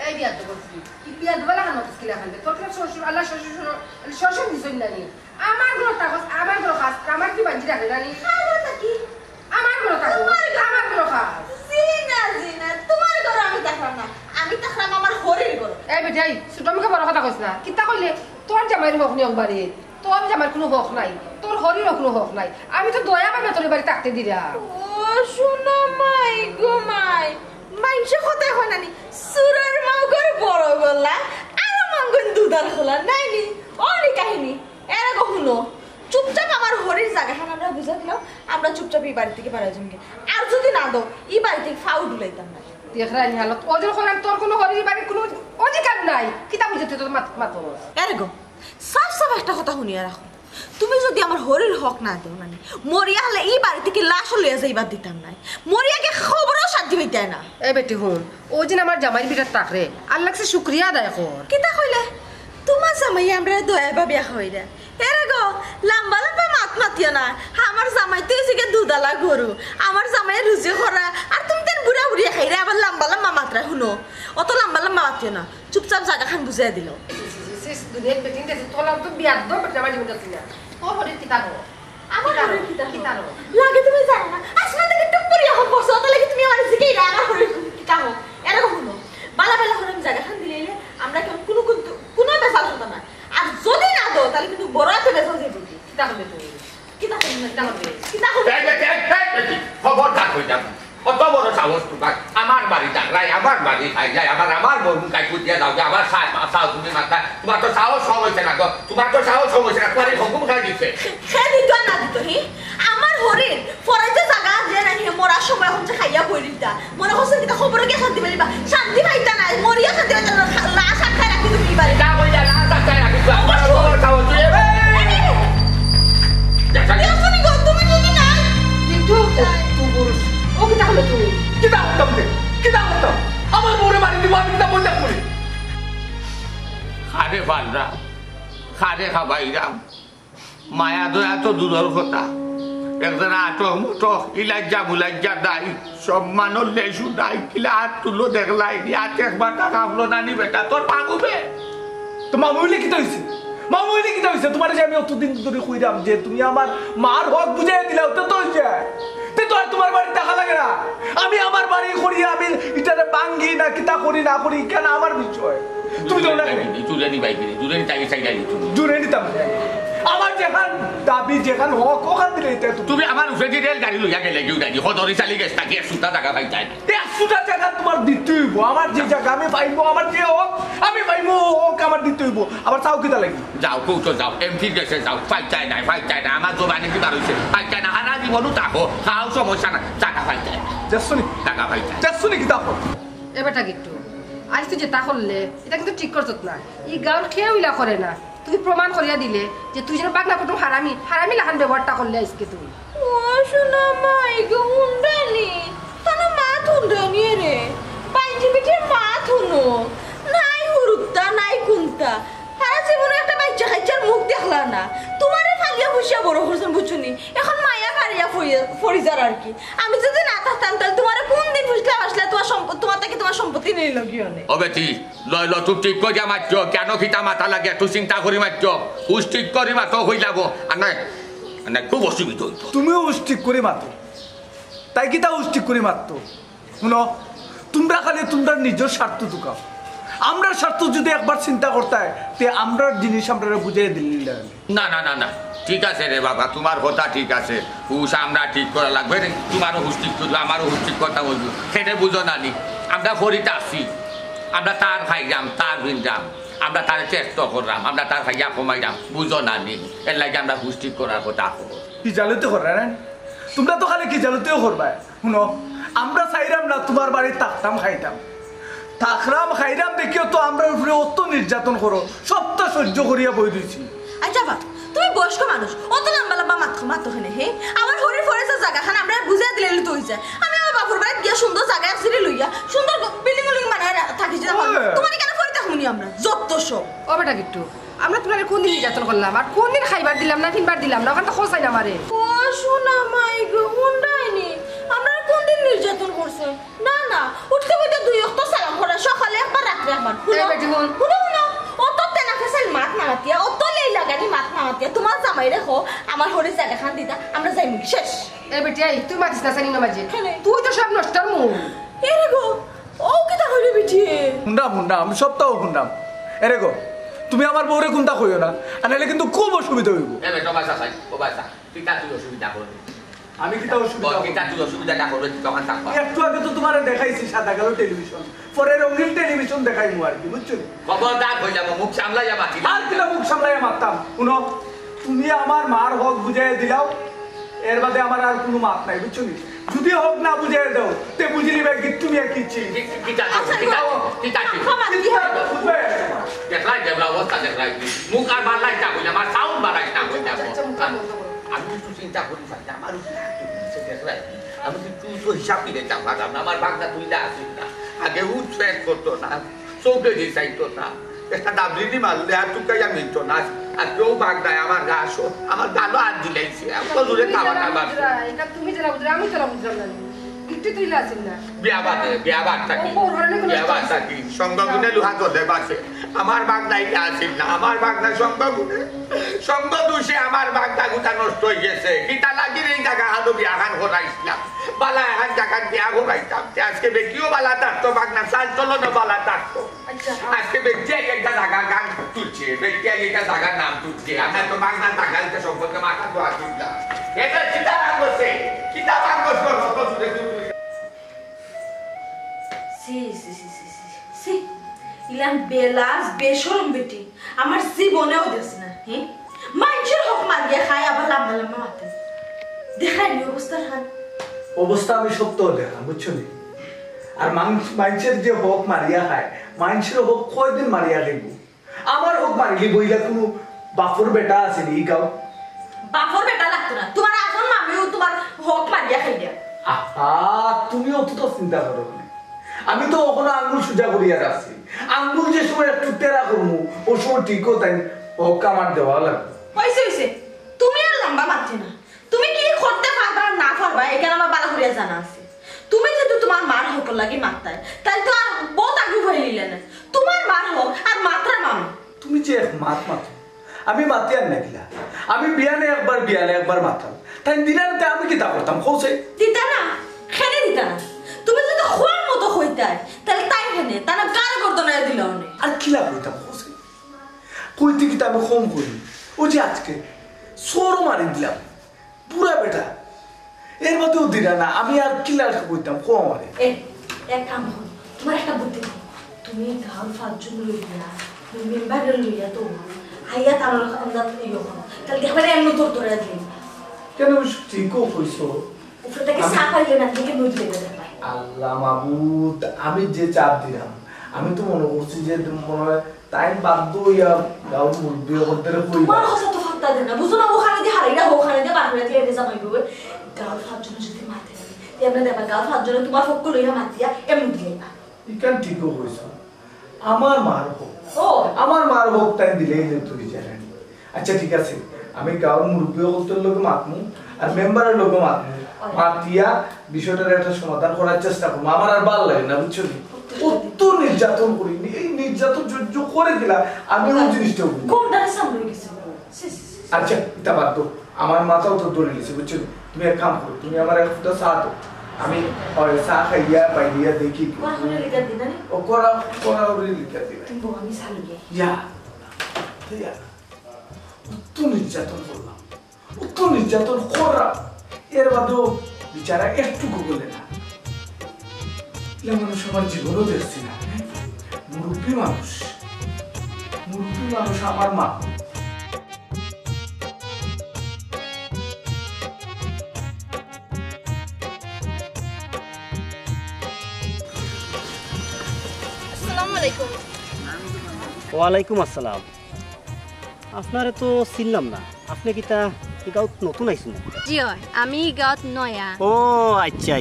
এই বিয়া তো করছি কি বিয়া দবালা কেন কিলা খান তোর কি শ্বশুর আল্লাহ শ্বশুর দিছই না নি আমার ঘর তাকস আমার ঘর খাস আমার কি বাজি রাখে জানি আমার কি আমার ঘর তাকস আমার ঘর খাস জিনা তোমার ঘর আমি দেখলাম না আমি দেখলাম আমার হরির ঘর এই বেটাই ছোট মুখে বড় কথা কইছ না কিতা কইলে তোর জামাইর হক নি একবারে তোর জামাইর কোনো হক নাই তোর হরির কোনো হক নাই আমি তো দয়া পাবে তোর বাড়ি থাকতে দিরা ও শোনা মাই গো মাই মাইনসে কথা হয় নানি সুরের মাগর বড় গলা আর মাঙ্গন দুধার খোলা নাই নি অনেক কাহিনী এরা কখনো চুপচাপ আমার হরির জায়গাখান আমরা বুঝা দিলাম আমরা চুপচাপ এই বাড়ি থেকে বাড়া জমকে আর যদি না দাও এই বাড়ি থেকে ফাউ ডুলাইতাম না দেখরানি হালত ওজন কইলাম তোর কোনো হরির বাড়ি কোনো অধিকার নাই কিতা বুঝতে তোর মাত এরে গো সাফ সাফ একটা কথা শুনিয়া রাখো তুমি যদি আমার হরির হক না দেও মানে মরিয়া হলে এই বাড়ি থেকে লাশ লইয়া যাইবার দিতাম না মরিয়াকে খবরও শান্তি হইতাই না এই বেটি হুন ও যে আমার জামাইর বিরাট তাকরে আল্লাহকে শুকরিয়া আদায় কর কিতা কইলে তোমার জামাই আমরা দয়া বা বিয়া হইরা এরে গো লম্বা লম্বা মাত মাতিও না আমার জামাই তো এসে দুধালা গরু আমার জামাইয়ের রুজি করা আর তুমি তেন বুড়া বুড়িয়া খাইরে আবার লম্বা লম্বা মাত্রা শুনো অত লম্বা লম্বা মাতিও না চুপচাপ জায়গা খান বুঝাই দিল দুনিয়ার বেটিং দেশে তোলা তো বিয়ার দো বেটা আমার জীবন যাচ্ছে না তোর হরির কিতা গো আমার হরির কিতা লাগে তুমি জানো না আসমান থেকে টুপ করে এখন বসো তো লাগে তুমি আমার জিকেই না আমার হরির কিতা গো এরে শুনো বালা বালা করে আমি জায়গা খান দিলে আমরা কেমন কোনো বেসাল হতো না আর যদি না দাও তাহলে কিন্তু বড় একটা বেসাল দিয়ে দিবি কিতা হবে তুই কিতা খবর থাক হয়ে যাবে কত বড় সাহস তোমার আমার বাড়ি যাই আমার বাড়ি খাই যায় আমার বন্ধু কাই কুটিয়া যাও যে আমার সাহস তুমি মাথা তোমার তো সাহস হয়েছে না তোমার তো সাহস হয়েছে না তোমার হুকুম খাই দিচ্ছে সে দিত না দিত হি আমার হরিণ ফরাইতে জায়গা যে নাকি মরার সময় হচ্ছে খাইয়া বইরিতা মনে হচ্ছে কি খবর কি শান্তি পাইবা শান্তি পাইতা না মরিয়া শান্তি পাইতা না লাশ আটকায় রাখি তুমি বাড়ি যা বইলা লাশ আটকায় রাখি আমার খবর সাহস তুমি যদি না কিন্তু তুই ও কিতা হলো তুই কিতা হতাম আমার বউরে বাড়ি দিব আমি কিতা বলতে করি খারে পালরা খারে খাবাইরাম মায়া দয়া তো দূরের কথা একজন আটক মুটক ইলাজ্জা মুলাজ্জা দাই সব মানুষ লেসু দাই কিলা হাত তুলো দেখলাই হাত একবার টাকা হলো নানি বেটা তোর মাগুবে তো মামুইলে কিতা হইছে তোমার যে আমি অতদিন ধরে কইরাম যে তুমি আমার মার হক বুঝাই দিলাও তো তো তোমার বাড়ি টাকা লাগে না আমি আমার বাড়ি করি আমি এটারে ভাঙ্গি না কিতা করি না করি কেন আমার বিষয় তুমি তো না জুড়ে নিবাই কিনে জুড়ে নিতে চাই জুড়ে নিতাম আমার যেখান দাবি যেখান হক ওখান দিলে তুমি আমার উঠে রেল গাড়ি লইয়া গেলে কেউ গাড়ি হদরি চালি গেছে তাকে 100 টাকা পাই যায় না 100 টাকা তোমার দিতে হইব আমার যে জায়গা আমি পাইবো আমার যে হক আমি পাইবো হক আমার দিতে হইব আবার চাও কিতা লাগি যাও কৌটো যাও এমপি গেছে যাও ফাইট চাই না আমার জোবানে কি বার হয়েছে ফাইট চাই না হারা জীবনও থাকো খাও সমস্যা না টাকা ফাইট চাই যাচ্ছনি টাকা ফাইট চাই যাচ্ছনি কিতা হল এবারটা কিট্টু আজ তুই যেটা করলে এটা কিন্তু ঠিক করছত না এই গাঁর খেয়েও ইলা করে না তুই প্রমাণ করিয়া দিলে যে তুই যেন পাগলা কুটুম হারামি লাহান ব্যবহারটা করলে আজকে তুই ও শোনা মাই গো হুন্ডানি তানা মাত হুন্ডানি রে পাঁচি পিঠের মাত হুনো নাই হুরুত্তা নাই কুন্তা সারা জীবনে একটা বাচ্চা খাইচার মুখ দেখলা না তোমারে ফালিয়া বসিয়া বড় করছেন বুঝছনি এখন মায়া কারিয়া ফরিজার আর কি আমি যদি না থাকতাম তাহলে তোমারে কোন দিন বুঝলে আসলে তোমার থেকে তোমার সম্পত্তি নিয়ে লগিও নে ও বেটি লয় তুই ঠিক করিয়া মাত্র কেন খিতা মাথা লাগে তুই চিন্তা করি মাত্র হুশ ঠিক করি মাত্র হই যাব আর না খুব অসুবিধা হইতো তুমিও উষ্টিক করে মাত্র তাই কি তা উষ্টিক করে মাত্র শুনো তোমরা খালি তোমরা নিজের স্বার্থ ঢুকাও আমরা স্বার্থ যদি একবার চিন্তা করতে হয় তে আমরা জিনিস আমরা বুঝিয়ে দিলে না ঠিক আছে রে বাবা তোমার কথা ঠিক আছে হুশ আমরা ঠিক করা লাগবে রে তোমারও হুশ ঠিক করবে আমারও হুশ ঠিক কথা বলবো সেটা বুঝো নানি আমরা ফরিতে আসি আমরা তার খাইলাম তার ভিনলাম আমরা তার চেষ্টা করলাম আমরা তার খাইয়া কমাইলাম বুঝো নানি এর লাগে আমরা হুশ ঠিক করার কথা কি জালতে করবে না তোমরা তো খালি কি জালতেও করবা শুনো আমরা চাইলাম না তোমার বাড়ি থাকতাম খাইরাম দেখিও তো আমরা উপরে অত নির্যাতন করো সবটা সহ্য করিয়া বই দিয়েছি আচ্ছা বা তুমি বয়স্ক মানুষ অত লম্বা লম্বা মাত্র খানে হে আমার হরির ফরেস্টের জায়গাখান আমরা বুঝাই দিলে তো হইছে আমি আমার বাপুর বাড়ি গিয়া সুন্দর জায়গা আসলে লইয়া সুন্দর বিল্ডিং মানে থাকি যে তোমার কেন ফরি থাকুনি আমরা যত সব ও বেটা কিট্টু আমরা তোমার কোন দিন নির্যাতন করলাম আর কোন দিন খাইবার দিলাম না তিনবার দিলাম না ওখানে তো খোঁজাই না মারে ও শোনা মাই গো হুন্ডাইনি আমরা কোন দিন নির্যাতন করছে না উঠতে বইতে দুই অক্ত সালাম করে সকালে একবার রাত্রে একবার শুনো বেটি হন। শুনো শুনো অত তেনা ফেসাল মাত না মাতিয়া অত লেই লাগানি মাত না মাতিয়া তোমার জামাই রেখো আমার হরে জায়গা খান দিতা আমরা যাই শেষ এ বেটি আই তুই মাতিস না জানি না মাঝে কেনে? তুই তো সব নষ্টর মুখ এরে গো ও কিতা হইরে বিটি হুন্ডাম সপ্তাহ হুন্ডাম এরে গো তুমি আমার বউরে কোনটা কইও না আর নাহলে কিন্তু খুব অসুবিধা হইব এ বেটা বাসা খাই ও বাসা কিতা তুই অসুবিধা করবি আমি কিটা অসুবিধা বল হবো? কিতা তুই অসুবিধাটা করবে তখন থাকবা একটু আগে তো তোমার দেখাইছি সাদা কালো টেলিভিশন পরে রঙিন টেলিভিশন দেখাইমু আর কি বুঝছো খবরদার হয়ে যাবো মুখ সামলাইয়া বাঁচি আর কিনা মুখ সামলাইয়া মারতাম শুনো তুমি আমার মার হক বুঝাই দিলাও এর বাদে আমার আর কোনো মাত নাই বুঝছো নি যদি হক না বুঝাই দাও তে বুঝি নিবে কি তুমি আর কিচ্ছি কিতা কিতা ক্ষমা কি হবে বুঝবে দেখলাই দেবলা অবস্থা দেখলাই মুখ আর বাড়লাই না হইলে আমার সাউন্ড বাড়াই না হইলে আমি একটু চিন্তা করি আমার দেখলাই আমি কিন্তু তো হিসাব দিতে পারলাম না আমার বাগদা তুই আসিস না আগে উৎসেদ করতো না চৌকে দিচাইতো না একটা ডাবলিনি মারলে আর টুকাইয়া মিলত না আর কেউ বাগদায় আমার গা আসো আমার গালো আর দিলাইছে এত দূরে খাবার খাবার তুমি যারা বুঝরা আমি তোরা বুঝলাম না একটু তুই লাসিন না বিয়া বাদ থাকি সঙ্গগুনে লুহা তোলে বাসে আমার বাগদাই আসিল না আমার বাগদা সঙ্গ দোষে আমার বাগদা গুটা নষ্ট হয়ে গেছে কিতা লাগির এই জায়গা আলো বিয়া খান করাইছিলাম বালা এখন জায়গা বিয়া করাইতাম আজকে বেটিও বালা থাকতো বাগনা চাল চলো না বালা থাকতো আজকে ব্যক্তি একটা জায়গা গান তুলছে ব্যক্তি একটা জায়গার নাম তুলছে আমরা তো বাগনা টাকালতে সম্পর্কে মাথা দোয়া তুললাম এটা চিন্তা রাখছে কিতা বাগস করবো সি ইলান বেলাস বেশরম বেটি আমার জীবনেও দেশ না হ্যাঁ মানুষের হক মারিয়া খায় আবার লাম্বা লাম্বা মাথা দেখাই নি অবস্থা খান অবস্থা আমি সত্য দেখা বুঝছো নি আর মানুষের যে হক মারিয়া খায় মানুষের হক কয়দিন মারিয়া খাইব আমার হক মারিলি বইলা কোনো বাপর বেটা আছে নি গাও বাপর বেটা লাগতো না তোমার আপন মামিও তোমার হক মারিয়া খাইয়া আহা তুমি অতটা চিন্তা করো না আমি তো ওখানে আঙ্গুল সোজা করিয়া রাখছি আঙ্গুল যে সময় একটু টেরা করবো ও সময় ঠিকও তাই হক আমার দেওয়া লাগবে হইছে তুমি আর লম্বা মারতে না তুমি কি করতে পারবা না পারবা এখানে আমার বালা করিয়া জানা আছে তুমি যেহেতু তোমার মার হক লাগি মারতাই তাই তো আর বহুত আগে হয়ে নিলে না তোমার মার হক আর মাত্রা মামি তুমি যে এক মাত মাতো আমি মাতি আর নাকিলা আমি বিয়ানে একবার মাতাম তাই দিনাতে আমি কি তা করতাম কৌছে দিতা না খেলে দিতা না তুমি যদি খোয়ার মতো হইতাই তাহলে তাই খেনে তা না গাল গর্দনায় দিল অনেক আর কিলা কইতাম কৌছে কইতে কি আমি কম করি ও যে আজকে সরও মারি দিলাম পুরা বেটা এর মধ্যেও দিলা না আমি আর কিলা কইতাম কম মারে এক কাম করো তোমার একটা বুদ্ধি দাও তুমি গাঁর ফাঁকজন লইয়া তুমি মেম্বারের লইয়া তো আইয়া তার আমরা ইয়ে করো তাহলে দেখবে এমন তোর তোরা দিন কেন ঠিকও কইছো উপরটাকে সাফাইলে না দিকে নই দিলে দেবে আল্লাহ মাবুদ আমি যে চাপ দিলাম আমি তো মনে করছি যে মনে হয় তাই বাধ্য হইয়া গাঁর মুরব্বী ওদের কই তোমার কথা তো ফাঁকতা দেন না বুঝো না ওখানে দিয়ে হারাইরা ওখানে দিয়ে বার করে দিয়ে যাবাই বলে গাঁর ফাঁকজন যদি মারতে পারে এমনি দেবা গাঁর ফাঁকজন তোমার পক্ষ লইয়া মাতিয়া এমনি দিলে না ইকান ঠিকও কইছো আমার মার হোক ও আমার মার হোক তাই দিলেই যে তুই জানেন আচ্ছা ঠিক আছে আমি গাঁর মুরব্বী ওদের লোকে মাতমু আর মেম্বারের লোকে মাতমু মাতিয়া বিষয়টার একটা সমাধান করার চেষ্টা করবো আমার আর ভালো লাগে না বুঝছো অত নির্যাতন করিনি এই নির্যাতন সহ্য করে দিলাম আমি ওই জিনিসটা বুঝি কোনটারে সামনে গেছে আচ্ছা এটা বাদ দাও আমার মাথাও তো দৌড়ে গেছে বুঝছো তুমি এক কাম করো তুমি আমার একটা চা দাও আমি চা খাইয়া পাইয়া দেখি ওখানে লিখা দিন না ও করা ওরে লিখা দিবে তুমি আমি সালুগে ইয়া অত নির্যাতন করলাম অত নির্যাতন করা এর বাদেও বিচারা একটু গুগলে না এলা মানুষ আমার জীবনও দেখছি না মুরব্বী মানুষ আমার মা ওয়ালাইকুম আসসালাম আপনারে তো চিনলাম না আপনি কিতা এই গাঁৱত নতুন আইছেন জি হয় আমি এই গাঁৱত নয়া ও আচ্ছা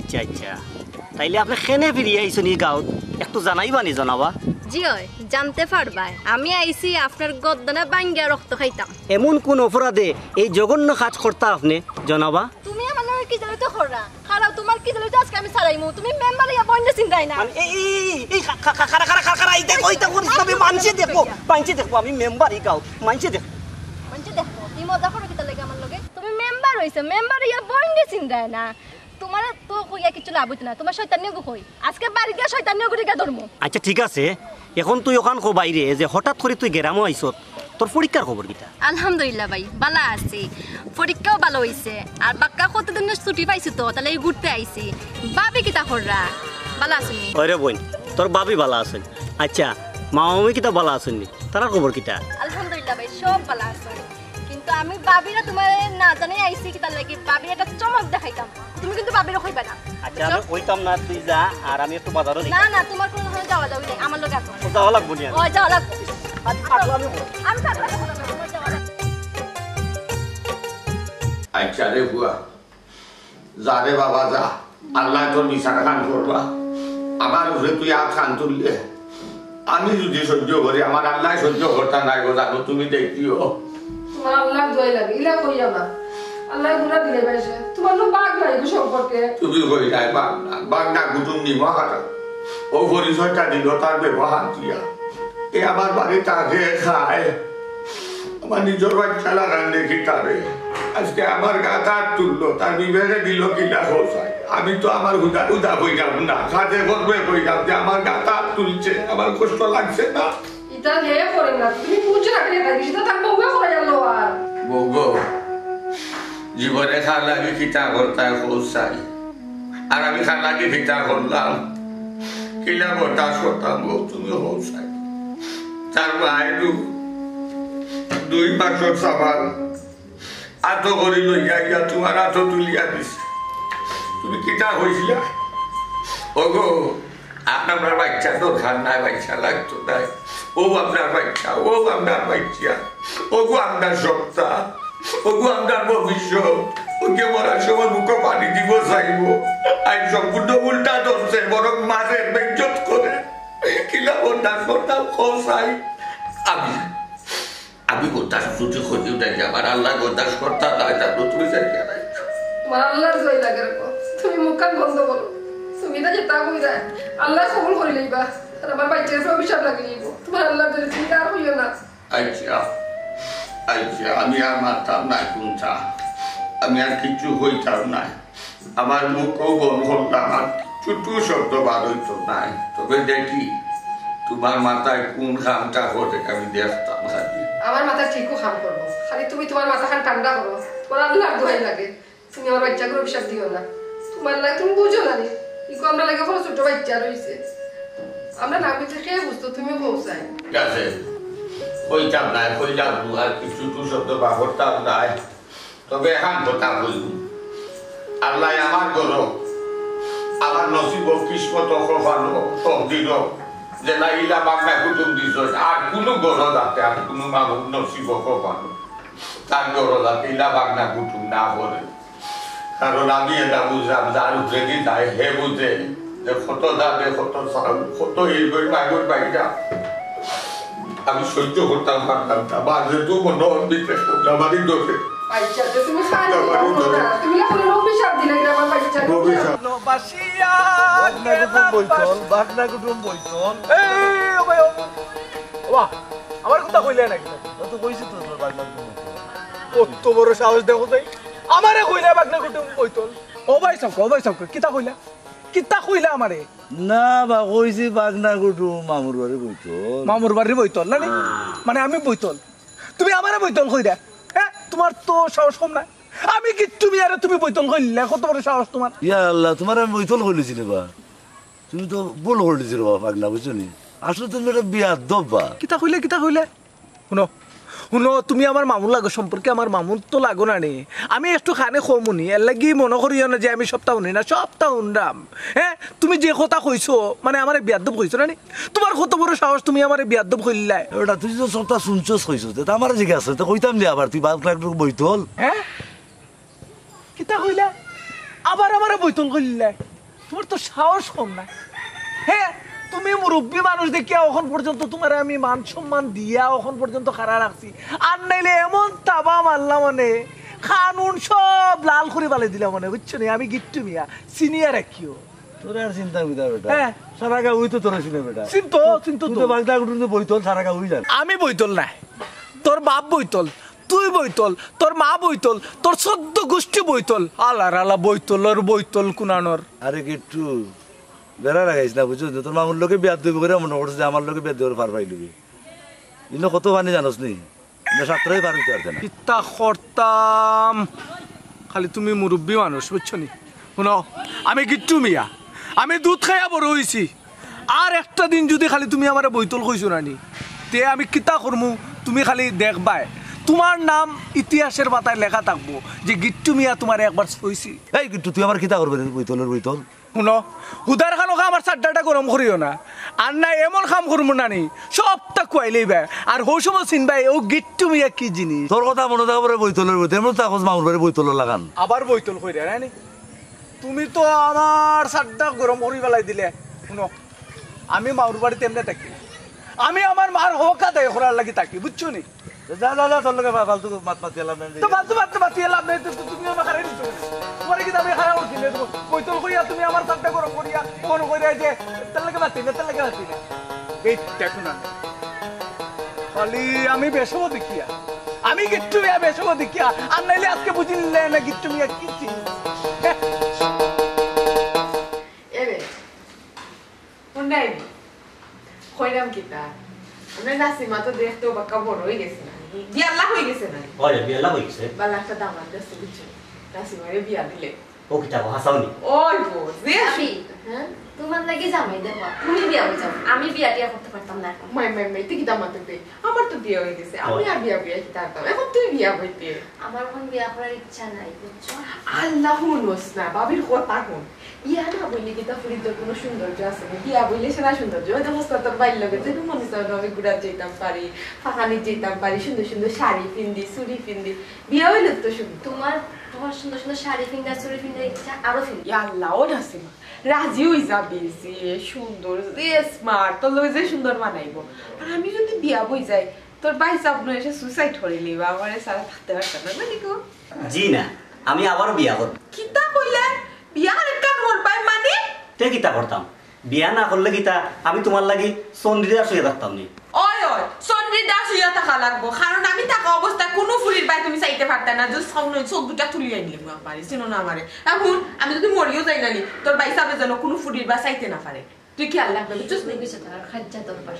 তাইলে আপনি কেনে ফিরি আইছেন এই গাঁৱত একটু জানাইবানি জনাবা জি হয় জানতে পারবাই আমি আইছি আপনার গদ্দনা বাঙ্গিয়া রক্ত খাইতাম এমন কোন অপরাধে এই জঘন্য কাজ করতা আপনি জনাবা তুমি আমার কি জানো তো খরা খারাপ তোমার কি জানো তো আজকে আমি ছাড়াইমু তুমি মেম্বার ইয়া বন্ধে চিন্তাই না মানে এই খারা এইটা কইতা করিস তবে মানছে দেখো আমি মেম্বারই গাও মানছে দেখো মানে দেখো তুমি মজা করো কিতা লাগে আমার লগে তুমি মেম্বার হইছো মেম্বার ইয়া বন্ধে চিন্তাই না তোমার তো কইয়া কিছু লাভ হইতো না তোমার শয়তানিও কই আজকে বাড়ি গিয়া শয়তানিও করে গা ধরমু আচ্ছা ঠিক আছে এখন তুই ওখান কো বাইরে যে হঠাৎ করে তুই গেরামও আইছত তোর পরীক্ষার খবর কিটা আলহামদুলিল্লাহ ভাই ভালো আছি পরীক্ষাও ভালো হইছে আর বাক্কা কতদিনের ছুটি পাইছি তো তাহলে এই ঘুরতে আইছি ভাবি কিতা কররা ভালো আছেন ওরে বোন তোর বাবি ভালো আছেন আচ্ছা মামামি কিতা ভালো আছেন তার খবর কিটা আলহামদুলিল্লাহ ভাই সব ভালো আছে কিন্তু আমি বাবিরা তোমার না জানি আইছি কিতা লাগি বাবির একটা চমক দেখাইতাম তুমি কিন্তু বাবিরা কইবা না আচ্ছা আমি কইতাম না তুই যা আর আমি একটু বাজারও যাই না না তোমার কোনো ধরনের যাওয়া যাবে না আমার লগে আসো যাওয়া লাগবো নি ওই যাওয়া লাগবে আমি থাকলে যাওয়া লাগবে আচ্ছা রে বুয়া যা রে বাবা যা আল্লাহ তোর নিশান খান করবা আমার উপরে তুই আর খান তুললে আমি যদি সহ্য করি আমার আল্লাহ সহ্য করতে নাই গো জানো তুমি দেখিও তোমার আল্লাহ দোয়াই লাগে ইলা কইয়া না আল্লাহ গুণা দিলে বাইছে তোমার নো বাঘ নাই গো সম্পর্কে তুমি কই নাই বাংলা কুটুম নিমা কাটা ও পরিচয়টা দিল তার ব্যবহার দিয়া এ আমার বাড়িতে আগে খায় আমার নিজের বাচ্চা লাগান দেখি তারে আজকে আমার গাতা তুললো তার বিবেকে দিল কিনা হোসাই আমি তো আমার উদা হইলাম না কাজে করবে কইলাম যে আমার গাতা তুলছে আমার কষ্ট লাগছে না ইতা হে করে না তুমি বুঝে রাখলে থাকি সেটা তার বউকে করে গেল আর বউগো জীবনে খার লাগে খিতা করতে হোসাই আর আমি খার লাগে খিতা করলাম কিলা বরদাস করতাম গো তুমি হোসাই তার বাইরু 2 বাক্সর সাবান আত করি লইয়া গিয়া তোমার আত তুলিয়া দিস তুমি কিটা হয়েছিল ওগো আপনার বাচ্চা দরকার নাই বাচ্চা লাগতো নাই ও আপনার বাচ্চা ও আপনার বাচ্চা ওগো আপনার সপ্তাহ ওগো আপনার ভবিষ্যৎ ওকে মরার সময় মুখে পানি দিব চাইব আজ সম্পূর্ণ উল্টা ধরছে বরং মারের বেজ্জত করে কিলা বন্ধাস করতাম খোসাই আমি গোদাস যদি খোঁজে উঠে আমার আল্লাহ গোদাস করতাম না জানো তুমি জানিয়ে নাই তোমার আল্লাহর জয় লাগে রে তুমি মুখখান বন্ধ করো তুমি না যেটা কইরা আল্লাহ কবুল করে লইবা আর আমার বাচ্চার উপর অভিশাপ লাগে যাইব তোমার আল্লাহর জয় তুমি আর হইও না আচ্ছা আমি আর মারতাম না কোনটা আমি আর কিছু হইতাম না আমার মুখও বন্ধ করতাম আর ছোট্টু শব্দ বার হইতো নাই তবে দেখি তোমার মাথায় কোন খামটা করে আমি দেখতাম খালি আমার মাথা ঠিকও খাম করবো খালি তুমি তোমার মাথা খান ঠান্ডা করো তোমার আল্লাহর দোয়াই লাগে তুমি আমার বাচ্চাকে অভিশাপ দিও না তোমার লাগে তুমি বুঝো না রে ইকো আমরা লাগে কোনো ছোট বাচ্চা রয়েছে আমরা না বুঝতে খেয়ে বুঝতো তুমিও পৌঁছাই ঠিক আছে কইতাম নাই কইলাম আর কিছু টু শব্দ বা করতাম নাই তবে এখন কথা বলব আল্লাহ আমার গরো আমার নসিব কিসমত কখনো তকদির যে না ইলা বাংলা কুটুম দিছ আর কোনো গরো যাতে আর কোনো মানুষ নসিব কখনো তার গরো যাতে ইলা বাংলা কুটুম না করে কারণ আমি এটা বুঝলাম যার উপরে দি নাই হে বুঝে যে কত যাবে কত কত এই বই মাইগুর বাইরা আমি সহ্য করতাম পারতাম না বাজে তো মনে হচ্ছে আমারই দোষে আচ্ছা তুমি খালি তুমি এখন অভিশাপ দিলে আমার বাচ্চা বাসিয়া বাগনা কুটুম বইতল এই ওবা আমার কথা কইলে নাকি তো কইছি তো তোর বাগনা কুটুম কত বড় সাহস দেখো তাই আমারে কইলা বাগনা কুটুম বইতল ও ভাই সব কিতা কইলা আমারে না বা কইছি বাগনা কুটুম মামুর বাড়ি বইতল মামুর বাড়ি বইতল না মানে আমি বইতল তুমি আমারে বইতল কইরা হ্যাঁ তোমার তো সাহস কম না আমি কি তুমি বইতল কইলে কত বড় সাহস তোমার ইয়া আল্লাহ তোমার আমি বইতল কইলিছিলে বা তুমি তো ভুল কইলিছিলে বা বাগনা বুঝছো নি আসলে তুমি একটা বিয়া দব্বা কিতা কইলে শুনো তুমি আমার মামুর লাগো সম্পর্কে আমার মামুর তো লাগো না নি আমি একটু খানে খমুনি এর লাগি মনে করিও না যে আমি সপ্তাহ শুনি না সপ্তাহ শুনলাম হ্যাঁ তুমি যে কথা কইছো মানে আমার বিয়াদব কইছো না নি তোমার কত বড় সাহস তুমি আমার বিয়াদব কইলাই ওটা তুই তো সবটা শুনছস কইছো তা আমার জিজ্ঞাসা আছে তো কইতাম নি আবার তুই বাগনা কুটুম বইতল হ্যাঁ কিতা কইলা আবার আমারে বইতল কইলাই তোমার তো সাহস কম না হ্যাঁ তুমি মুরব্বী মানুষ দেখিয়া এখন পর্যন্ত তোমার আমি মান সম্মান দিয়া এখন পর্যন্ত খাড়া রাখছি আর নাইলে এমন তাবা মারলাম মানে কানুন সব লাল করে বালে দিলাম মানে বুঝছো নি আমি গিট্টু মিয়া সিনিয়র রাখিও তোর আর চিন্তা বিদা বেটা হ্যাঁ সারাগা উই তো তোর চিনে বেটা চিন্তো চিন্তো তুই তো বাগদা গুটুন বইতল সারাগা উই জান আমি বইতল নাই তোর বাপ বইতল তুই বইতল তোর মা বইতল তোর 14 গোষ্ঠী বইতল আলার আলা বইতল কুনানোর আরে গিট্টু বেড়া লাগাইছ না বুঝছো তোর মামুর লোকে বিয়া দিব করে মনে করছে যে আমার লোকে বিয়া দেওয়ার পার পাইলবি ইনো কত পানি জানোস নি ছাত্রই পার হইতে পারছে না কিতা করতাম খালি তুমি মুরব্বী মানুষ বুঝছো নি শুনো আমি গিট্টু মিয়া আমি দুধ খাইয়া বড় হয়েছি আর একটা দিন যদি খালি তুমি আমার বইতল কইছো নানি তে আমি কিতা করমু তুমি খালি দেখবাই তোমার নাম ইতিহাসের পাতায় লেখা থাকবো যে গিট্টু মিয়া তোমার একবার হইছি এই গিট্টু তুই আমার কিতা করবে বইতলের বইতল শুনো হুদার খানোকে আমার চারটাটা গরম করিও না আর না এমন কাম করবো নানি সবটা খুয়াইলেই বে আর হৌ সময় চিনবাই ও গিট্টু মিয়া কি জিনিস তোর কথা মনে থাকবে বইতলের বইতল এমন তাকস মামুর বাড়ি বইতল লাগান আবার বইতল কইরা রানি তুমি তো আমার চারটা গরম করি বেলাই দিলে শুনো আমি মাউর বাড়িতে এমনি থাকি আমি আমার মার হক আদায় করার লাগি থাকি বুঝছো নি যা যা যা তোর লোকে ফালতু মাত মাতি এলাম তো বাদ এলাম নাই তো তুমি আমার খারাই দিছো তোমার কি আমি খারাপ উঠিলে বইতল কইয়া তুমি আমার চারটা গরম করিয়া মনে কইরা যে তার লাগে বাতি না এই দেখো না খালি আমি বেশব দেখিয়া আমি গিট্টু মিয়া বেশব দেখিয়া আর নাইলে আজকে বুঝিলে না গিট্টু মিয়া কি চিনি এরে কোনটাই কইরাম কিতা আমরা নাসিমা তো দেখতে বাক্কা বড় হয়ে গেছে না বিয়াল্লা হয়ে গেছে না ওরে বিয়ালা হইছে বালা একটা দামার দেশে বুঝছো নাসিমারে বিয়া দিলে ও কিটা হাসাওনি ওই গো যে আমি হ্যাঁ তোমার লাগে জামাই দেখো তুমি বিয়া হয়ে যাও আমি বিয়া টিয়া করতে পারতাম না এখন মাই তুই কি দামাতে দে আমার তো বিয়া হয়ে গেছে আমি আর বিয়া কি তারতাম এখন তুই বিয়া হইতে আমার এখন বিয়া করার ইচ্ছা নাই বুঝছো আল্লাহ হুনস না বাবির কথা কোন ইয়া না বইলে কি তা ফরিদের কোনো সৌন্দর্য আছে না বিয়া বইলে সেনা সৌন্দর্য হয়তো মোস্তার বাইর লাগে যে মনে চাও আমি ঘুরা যেতাম পারি ফাঁকানি যেতাম পারি সুন্দর সুন্দর শাড়ি পিন্দি চুড়ি পিন্দি বিয়া হইলে তো সুন্দর তোমার সুন্দর সুন্দর শাড়ি ফিঙ্গার চুড়ি ফিঙ্গার ইচ্ছা আরো ফিঙ্গার ইয়াল্লাহ ও নাসিমা রাজি হই যাবি যে সুন্দর যে স্মার্ট তোর লোক যে সুন্দর বানাইবো আর আমি যদি বিয়া বই যাই তোর ভাই সাবন এসে সুসাইড করে লিবা আমার সারা থাকতে পারতাম না মানে কো জি না আমি আবার বিয়া করব কিতা কইলা বিয়া আর কাম মোর পাই মানে তে কিতা করতাম বিয়া না করলে কিতা আমি তোমার লাগি চন্দ্রিদা শুয়ে থাকতাম নি ওই চন্দ্রী দাস হইয়া থাকা লাগবো কারণ আমি থাকা অবস্থায় কোনো ফুলির বাই তুমি চাইতে পারতা না যে চোখ দুটা তুলিয়ে আনলে পারি চিনো না আমারে এখন আমি যদি মরিও যাই নানি তোর বাই সাবে যেন কোনো ফুলির বা চাইতে না পারে তুই খেয়াল রাখবে বুঝছিস তুমি কিছু তার খাজ্জা দরবার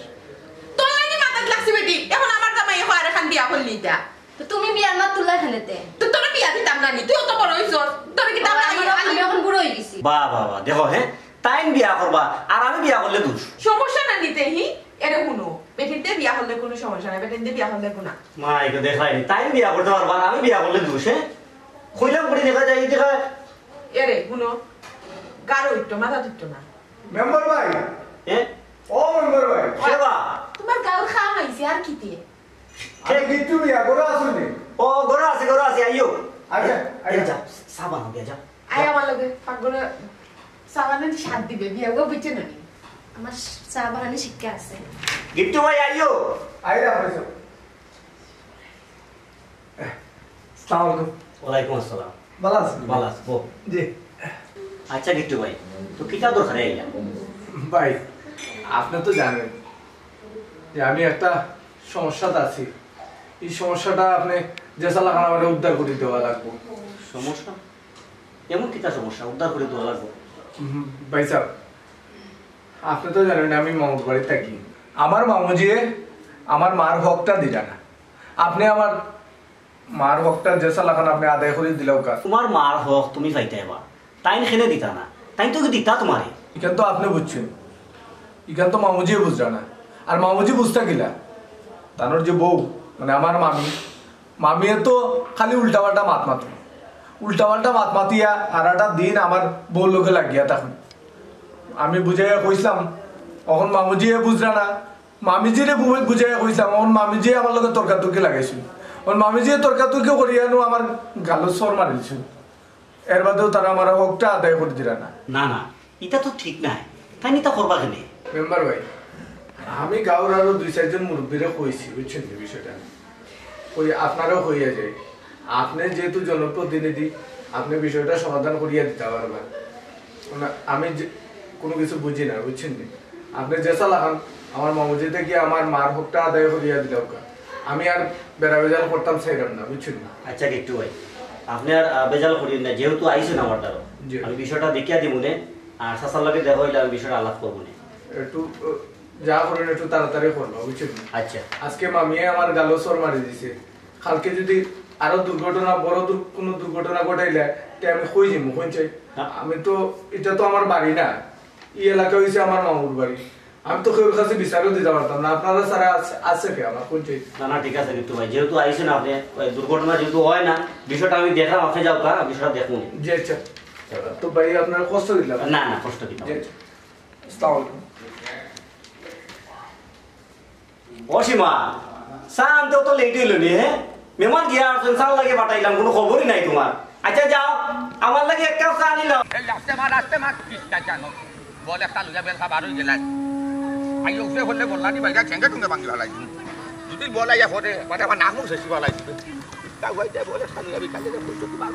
তোর লাগি মাথাত লাগছি বেটি এখন আমার জামাই হয় আর এখন বিয়া করলি যা তো তুমি বিয়ার মাত তুলা খেলেতে তো তোর বিয়া দিতাম নানি তুইও তো বড় হইছস তোর কি দাম আমি এখন বুড়ো হয়ে গেছি বাহ দেখো হ্যাঁ তাইন বিয়া করবা আর আমি বিয়া করলে দোষ সমস্যা না নিতে হি এরে শুনো বেটিতে বিয়া হলে কোনো সমস্যা নাই বেটিতে বিয়া হলে কোনো মাই গো দেখাইনি তাইন বিয়া করতে পারবা আর আমি বিয়া করলে দোষ হ্যাঁ কইলাম করে দেখা যায় দেখা এরে শুনো গারো ইট্টো মাথা তুইতো না মেম্বার ভাই হ্যাঁ ও মেম্বার ভাই সেবা তোমার গাল খাওয়া হইছে আর কি দিয়ে আরে গিট্টু মিয়া গোরা আসুনি ও ঘরে আছে আইও আচ্ছা আইয়া যা সাবান দিয়া যা আয় আমার লগে পাগলে সাবানের সাথ দিবে বিয়া গো বুঝছে না আমার চা বানানি শিক্ষা আছে গিট্টু ভাই আইও আইরা হইছো আসসালামু আলাইকুম ওয়ালাইকুম আসসালাম ভালো আছেন ভালো আছো বল জি আচ্ছা গিট্টু ভাই তো কিটা দরকারে আইলা ভাই আপনি তো জানেন যে আমি একটা সমস্যাতে আছি এই সমস্যাটা আপনি জেসালা খান আমাকে উদ্ধার করে দেওয়া লাগবে সমস্যা এমন কিটা সমস্যা উদ্ধার করে দেওয়া লাগবে ভাই সাহেব আপনি তো জানেন আমি মামুর বাড়ি থাকি আমার মামুজিয়ে আমার মার হকটা দিলা না আপনি আমার মার হকটা জেসালা খান আপনি আদায় করে দিলেও কাজ তোমার মার হক তুমি পাইতে এবা তাইন খেলে দিতা না তাইন তো দিতা তোমারে এখান তো আপনি বুঝছেন এখান তো মামুজিয়ে বুঝলা না আর মামুজি বুঝতে গিলা তানোর যে বউ মানে আমার মামিয়ে তো খালি উল্টাপাল্টা মাত মাতিয়া সারাটা দিন আমার বউ লোকে লাগিয়া তখন আমি বুঝাইয়া কইসলাম তখন মামুজিয়ে বুঝলা না মামিজিরে বুঝাইয়া কইসলাম তখন মামিজিয়ে আমার লোকে তর্কাতর্কি লাগাইছিল তখন মামিজিয়ে তর্কাতর্কি করিয়ানো আমার গালো সর মারিছিল এর বাদেও তারা আমার হকটা আদায় করে দিলা না না এটা তো ঠিক নাই তাই নিতা করবা কেনে মেম্বার ভাই আমি গাঁর আরো 2-4 জন মুরব্বীরা কইছি বুঝছেন বিষয়টা ওই আপনারও হইয়া যায় আপনি যেহেতু জনপ্রতিনিধি আপনি বিষয়টা সমাধান করিয়া দিতে পারবেন আমি কোনো কিছু বুঝি না বুঝছেন নি আপনি যে চালান আমার মামুজিতে গিয়ে আমার মার হকটা আদায় করিয়া দিল আমি আর বেড়া বেজাল করতাম চাইলাম না বুঝছেন না আচ্ছা একটু ভাই আপনি আর বেজাল করিন না যেহেতু আইছেন আমার দ্বারা আমি বিষয়টা দেখিয়া দিব নে আর সাসার লগে দেখা হইলে আমি বিষয়টা আলাপ করবো না একটু যা করেন একটু তাড়াতাড়ি করবো বুঝছেন আচ্ছা আজকে মামিয়ে আমার গালো সর মারি দিছে কালকে যদি আরো দুর্ঘটনা বড় কোনো দুর্ঘটনা ঘটাইলে তে আমি কই যাবো কোন চাই আমি তো এটা তো আমার বাড়ি না এই এলাকা হয়েছে আমার মামুর বাড়ি আমি তো কেউ কাছে বিচারও দিতে পারতাম না আপনারা সারা আছে কে আমার কোন চাই না না ঠিক আছে কিন্তু ভাই যেহেতু আইছেন আপনি দুর্ঘটনা যেহেতু হয় না বিষয়টা আমি দেখলাম আপনি যাও কা বিষয়টা দেখুন জি আচ্ছা তো ভাই আপনার কষ্ট দিলাম না না কষ্ট দিলাম জি আচ্ছা আসসালামু আলাইকুম অসীমা চা আনতেও তো লেট হইল নি হ্যাঁ মেহমান গিয়া আসছেন চা লাগে পাঠাইলাম কোনো খবরই নাই তোমার আচ্ছা যাও আমার লাগে এক কাপ চা নিলাম আসতে মার কিসটা জানো বল একটা লুজা বেল খাবার হয়ে গেলাই আই উঠে হলে বললা নি বাইরে ঠেঙ্গে ঠুঙ্গে ভাঙি ফেলাই যদি বলাইয়া পরে মানে আমার নামও শেষি ফেলাই দিবে তা হইতে বলে একটা লুজা বিকালে বলছো কি বাপ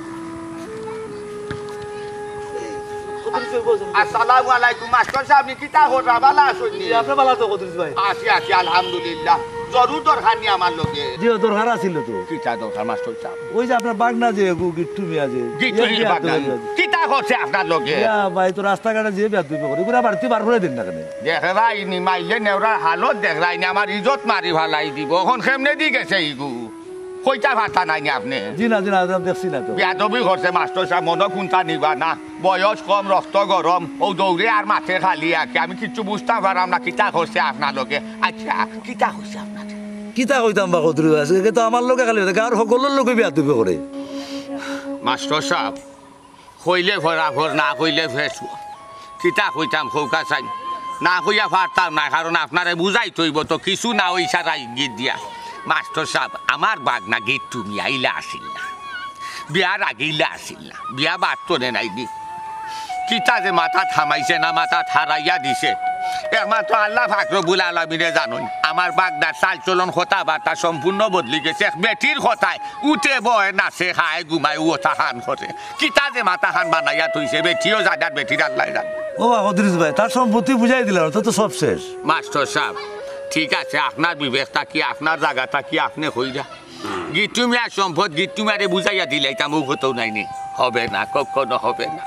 আসসালামু আলাইকুম মাস্টার সাহেব নি কিতা হরা বালা আসুনি আপনি ভালো তো কদরিস ভাই আছি আছি আলহামদুলিল্লাহ জরুর দরকার নি আমার লগে জি দরকার আছিল তো কিতা দরকার মাস্টার সাহেব ওই যে আপনার বাগনা যে গিট্টু মিয়া যে কিতা করছে আপনার লগে ভাই তো রাস্তাঘাটে যে বিয়া দুই করে এগুলা বাড়তি বার করে দিন না কেন দেখে রাইনি মাইলে নেওরার হালত দেখ রাইনি আমার ইজত মারি ভালাই দিব এখন কেমনে দি গেছে ইগু কইটা ভাতা নাইনি আপনি জি না দেখছি না তো বিয়াদবি করছে মাস্টার সাহেব মনে কোনটা নিবা না বয়স কম রক্ত গরম ও দৌড়ে আর মাঠে খালি আঁকে আমি কিছু বুঝতে পারলাম না কিতা করছে আপনার লগে আচ্ছা কিতা করছে আপনার কিতা কইতাম বা কদরি আছে তো আমার লোকে খালি আর সকলের লোকে বিয়া দুই করে মাস্টার সাহেব কইলে ভরা ভর না কইলে ফেসু কিতা কইতাম খৌকা চাই না কইয়া পারতাম না কারণ আপনারে বুঝাই তৈব তো কিছু না ওই সারা ইঙ্গিত দিয়া মাস্টার সাহেব আমার বাগনা গীত তুমি আইলা আসিল না বিয়ার আগিলা আসিল না বিয়া বাদ তোরে নাই দি কিতা যে মাথা থামাইছে না মাথা থারাইয়া দিছে একমাত্র আল্লাহ ফাকরবুল আলমিনে জানুন আমার বাগদার চাল চলন কথা বার্তা সম্পূর্ণ বদলি গেছে বেটির কথায় উঠে বয় নাচে খায় ঘুমায় ওঠা খান করে কিতা যে মাথা খান বানাইয়া থইছে বেটিও জানার বেটির আল্লাহ জান ও কদরিস ভাই তার সম্পত্তি বুঝাই দিলাম তো সব শেষ মাস্টার সাহেব ঠিক আছে আপনার বিবেকটা কি আপনার জায়গাটা কি আপনি হইরা গিটুমিয়ার সম্পদ গিটুমিয়ারে বুঝাইয়া দিলে এটা মুখ হতেও নাইনি হবে না কখনো হবে না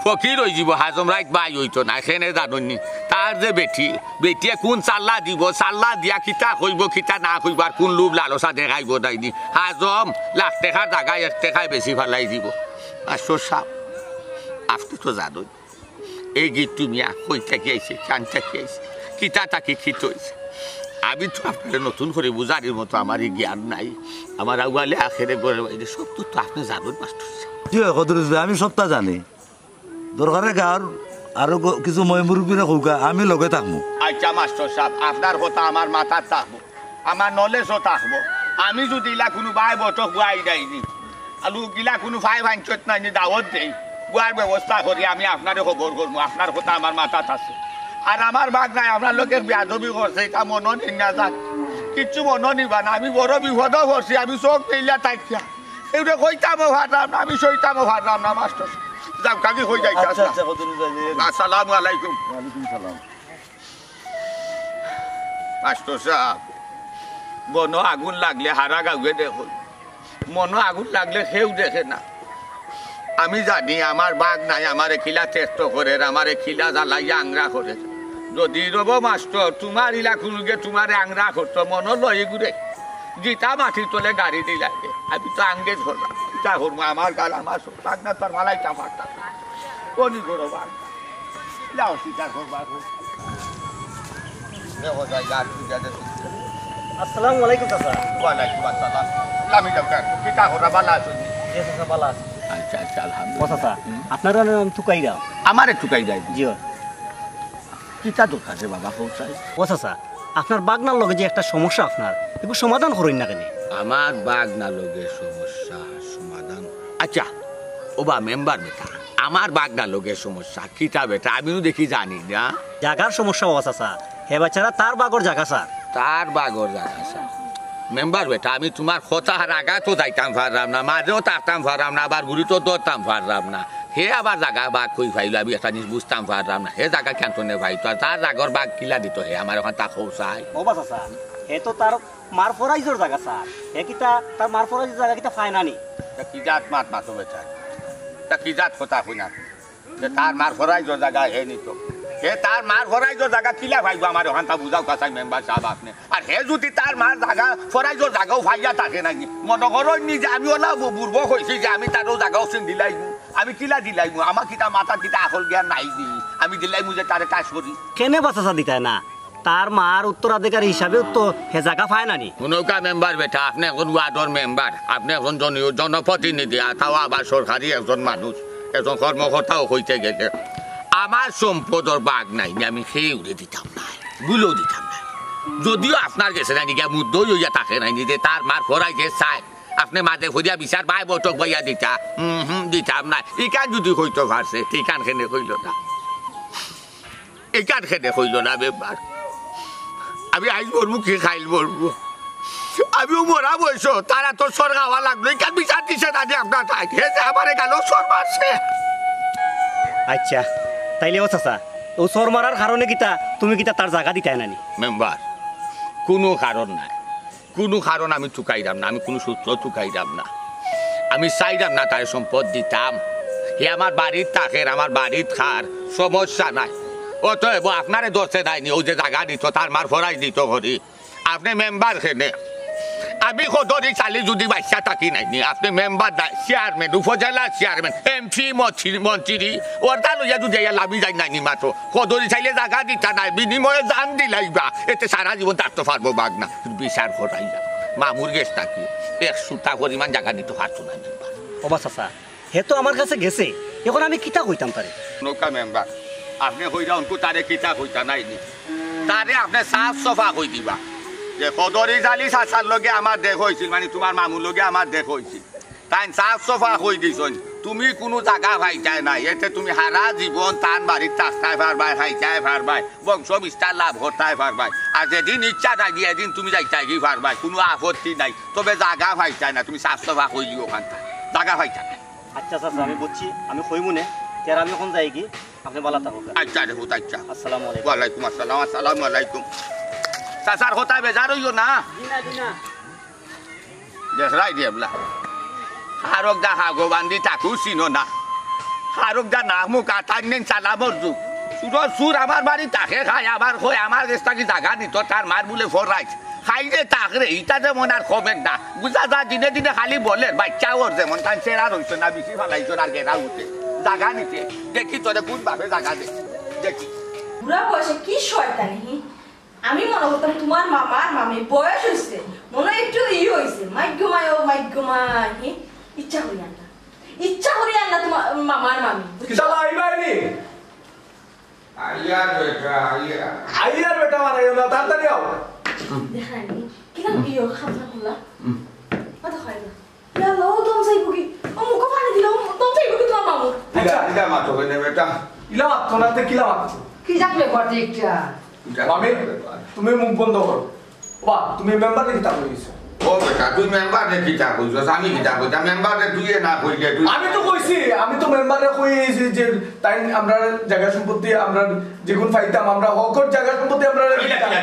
ফকির হয়ে যাব হাজম রাইত বাই হইতো না এখানে জানুনি তার যে বেটিয়ে কোন চাল্লা দিব চাল্লা দিয়া কিতা কইব কিতা না কইব আর কোন লোভ লালসা দেখাইব নাইনি হাজম লাখ টাকার জায়গায় 1 টাকায় বেশি ফেলাই দিব মাস্টার সাহেব আপনি তো জানুন এই গিটুমিয়া কইটা কি আইছে কানটা কি আইছে কিতা তাকে খিত হয়েছে আমি তো আপনার নতুন করে বুঝারির মতো আমার জ্ঞান নাই আমার আগুয়ালে আখেরে গড়ে বাইরে সব তো আপনি জানুন মাস্টার জি কদরিস ভাই আমি সবটা জানি দরকারে গার আরো কিছু মই মুরব্বীরা কৌকা আমি লগে থাকবো আচ্ছা মাস্টার সাহেব আপনার কথা আমার মাথার থাকবো আমার নলেজও থাকবো আমি যদি ইলা কোনো বাই বটক গুয়াই যাইনি আলু গিলা কোনো ভাই ভাঞ্চত নাই দাওয়াত দেই গুয়ার ব্যবস্থা করি আমি আপনারে খবর করবো আপনার কথা আমার মাথাত আছে আর আমার বাঘ নাই আপনার লোকের বিয়াদবি করছে এটা মনে নিন না যাক কিচ্ছু মনে নিবা না আমি বড় বিপদও করছি আমি চোখ পেইলা তাইয়া এইটা কইতামও ভাবলাম না আমি সইতামও ভাবলাম না মাস্টার যাও কাকি হয়ে যাই আসসালামু আলাইকুম ওয়ালাইকুম সালাম মাস্টার সাহেব বন আগুন লাগলে হারা গাউয়ে দেখো মন আগুন লাগলে সেও দেখে না আমি জানি আমার বাঘ নাই আমার খিলা চেষ্ট করে আমার খিলা জ্বালাইয়া আংরা করে যদি রব মাস্টার তোমার ইলা খুলগে তোমার আংরা করতো মন লয়ে ঘুরে জিতা মাটি তোলে গাড়ি দিলাগে আমি তো আঙ্গেজ করলাম ইটা করবো আমার গাল আমার বাঘ না তোর মালাইটা মারতাম কোনি করো বাঘ যাও সীতা করবা দেখো যাই গাছ আসসালামু আলাইকুম চাচা ওয়ালাইকুম আসসালাম লামি ডাক্তার কিতা করা বালা আছো জি চাচা ভালো আছি আচ্ছা আচ্ছা ও আলহামদুলিল্লাহ চাচা আপনারা নাম তুকাইরা আমার একটু কাই যাই জি কিতা দরকার রে বাবা পৌঁছাই ও চাচা আপনার বাগনার লগে যে একটা সমস্যা আপনার একটু সমাধান করুন না কেন আমার বাঘ না লগে সমস্যা সমাধান আচ্ছা ও বা মেম্বার বেটা আমার বাঘ না লগে সমস্যা কিতা বেটা আমিও দেখি জানি না জাগার সমস্যা ও চাচা হে বাচ্চারা তার বাগর জাগা স্যার তার বাঘর জায়গা স্যার মেম্বার বেটা আমি তোমার কথা আগা তো যাইতাম পারলাম না মাঝেও থাকতাম পারলাম না আবার ঘুরি তো ধরতাম পারলাম না হে আবার জায়গা বাঘ কই ফাইল আমি একটা জিনিস বুঝতাম পারলাম না হে জায়গা কেন নে ভাই তো তার জাগর বাঘ কিলা দিত হে আমার ওখান তা খৌ চাই ও বাসা স্যার হে তো তার মার ফরাইজর জায়গা স্যার হে কিতা তার মার ফরাইজর জায়গা কিতা ফাইনানি তা কি জাত মাত মাতো বেটা তা কি জাত কথা শুনা যে তার মার ফরাইজর জায়গা হে নিত হে তার মার ফরাইজর জায়গা কিলা ভাইব আমার ওখান তা বুঝাও কাছাই মেম্বার সাহেব আপনি আর হে যদি তার মার জায়গা ফরাইজর জায়গাও ভাইয়া থাকে নাকি মনে করো নি যে আমি ওলা বুর্ব হয়েছি যে আমি তারও জায়গাও চিন দিলাইমু আমি কিলা দিলাইমু আমার কিতা মাথা কিতা আসল জ্ঞান নাই দি আমি দিলাইমু যে তারে কাজ করি কেনে বাসা দিতায় না তার মার উত্তরাধিকারী হিসাবেও তো হে জায়গা ফাইনানি কোনকা মেম্বার বেটা আপনি এখন ওয়ার্ডর মেম্বার আপনি এখন জনপ্রতিনিধি তাও আবার সরকারি একজন মানুষ একজন কর্মকর্তাও হইতে গেলে আমার সম্পদর বাঘ নাই আমি সেই উড়ে দিতাম না গুলো দিতাম না যদিও আপনার গেছে নাকি গিয়া মুদ্দই হইয়া থাকে নাই যে তার মার ফরাই যে চাই আপনি মাঝে হইয়া বিচার বাই বটক বইয়া দিতা দিতাম না ইকান যদি হইতে পারছে ঠিকান খেনে হইল না ইকান খেনে হইল না মেম্বার আমি আইস বলবো কি খাইল বলবো আমিও মরা বয়স তারা তো সর খাওয়া লাগলো ইকান বিচার দিছে না যে আপনার থাকে আমার গেল সর মারছে আচ্ছা তাইলে ও চাচা ও সর মারার কারণে কিতা তুমি কিতা তার জায়গা দিতাই নানি মেম্বার কোনো কারণ নাই কোনো কারণ আমি চুকাইলাম না আমি কোনো সূত্র চুকাইলাম না আমি চাইলাম না তার সম্পদ দিতাম হে আমার বাড়ির থাকেন আমার বাড়ির খার সমস্যা নাই অতএব আপনারে দোষে নাইনি ও যে জায়গা দিত তার মার ফরাই দিত ঘরি আপনি মেম্বার খেনে আমি সদরি চালি যদি বাচ্চা থাকি নাইনি আপনি মেম্বার চেয়ারম্যান উপজেলা চেয়ারম্যান এমপি মন্ত্রী ওটা লইয়া যদি লাভি যায় নাইনি মাত্র সদরি চাইলে জায়গা দিতা নাই বিনিময়ে জান দিলাইবা এতে সারা জীবন থাকতে পারবো বাঘ না বিচার করাইলা মামুর গেছ থাকি 100টা পরিমাণ জায়গা দিতে পারতো না মেম্বার ওবা চাচা হে তো আমার কাছে গেছে এখন আমি কিতা কইতাম তারে নৌকা মেম্বার আপনি হইরা অঙ্কু তারে কিতা কইতা নাইনি তারে আপনি সাফ সফা কই দিবা যে সদরি জালি চাচার লগে আমার দেখ হয়েছিল মানে তোমার মামুর লগে আমার দেখ হয়েছিল তাই সাফ সফা কই দিছ তুমি কোনো জায়গা ভাইটাই নাই এতে তুমি সারা জীবন তার বাড়ির থাকতাই পারবাই খাইতাই পারবাই বংশ বিস্তার লাভ করতাই পারবাই আর যেদিন ইচ্ছা থাকি এদিন তুমি যাইতাই কি পারবাই কোনো আপত্তি নাই তবে জায়গা ভাইটাই না তুমি সাফ সফা কই দিও ওখানটা জায়গা ভাইটা নাই আচ্ছা চাচা আমি বুঝছি আমি কইমুনে তের আমি এখন যাই কি আপনি বলা থাকুক আচ্ছা দেখো আচ্ছা আসসালামু আলাইকুম ওয়ালাইকুম আসসালাম আসসালামু আলাইকুম চাচার কোথায় বেজার হইও না দেখাই দিয়েবলা হারক দা হাগো বান্ধি তাকেও চিনো না হারক দা না মুখ আটার নেন চালামর যুগ সুর সুর আমার বাড়ি তাকে খায় আবার হয় আমার দেশটাকে জায়গা নিত তার মার বলে ফরাইছে খাই যে তাকরে ইটা যেমন আর কমেন না বুঝা যা দিনে দিনে খালি বলে বাচ্চা ওর যেমন তার চেরা রইছে না বেশি ফেলাইছো আর গেরা উঠে জায়গা নিতে দেখি তোরে কোন ভাবে জায়গা দে দেখি বুড়া বয়সে কি শয়তানি আমি মনে করতাম তোমার মামার মামি বয়স হয়েছে মনে একটু হয়েছে মাইগ্যমাই ইচ্ছা করি আনলা তোমার মামার মামি আইয়ার বেটা মানে তাড়াতাড়ি আও দেখানি কিনা ইয়ো খাবনা খোলা কত খাইলা ইয়া লো দম যাইবো কি ও মুখ পানি দিলো দম যাইবো কি তোমার মামু ইলা মাতো কেনে বেটা ইলা তোনাতে কিলা মাত কি যাবে করতে একটা মামি তুমি মুখ বন্ধ করো বাহ তুমি মেম্বারে কিতা কইছো ও বেটা তুই মেম্বারে কিতা কইছস আমি কিতা কইতা মেম্বারে তুই না কইলে তুই আমি তো কইছি আমি তো মেম্বারে কইছি যে তাই আমরা জায়গা সম্পত্তি আমরা যেগুন পাইতাম আমরা হকর জায়গা সম্পত্তি আমরা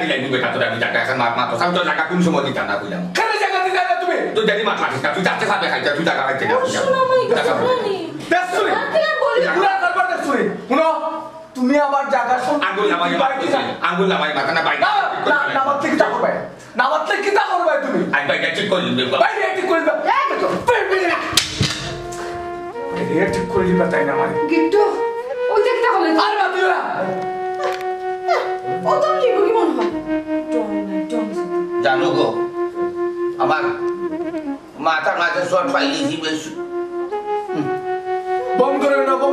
দিলাই বেটা তোরা আমি টাকা এখন মাত আমি তো টাকা কোন সময় দিতা না কইলাম কেন জায়গা দিলা না তুমি তুই জানি মাত মাতিস না তুই যাচ্ছে খাবে খাইতা তুই টাকা খাইতে না শোনা মাই গানি দেশুরি কি বলি পুরা দরবার দেশুরি শুনো তুমি আমার জায়গা আঙ্গুল নামাই মাথা না বাইরে না নামাতে কিতা করবে নামাতে কিতা করবে তুমি আই বাইরে ঠিক করে দিবে বাইরে ঠিক করে দিবে বাইরে ঠিক করে দিবে তাই না মানে গিট্টু ওই দেখটা হলে আর না দিও না ও দম যাইবো কি মনে হয় ডন জানো গো আমার মাথার মাঝে শর্ট পাইলি বেশ বম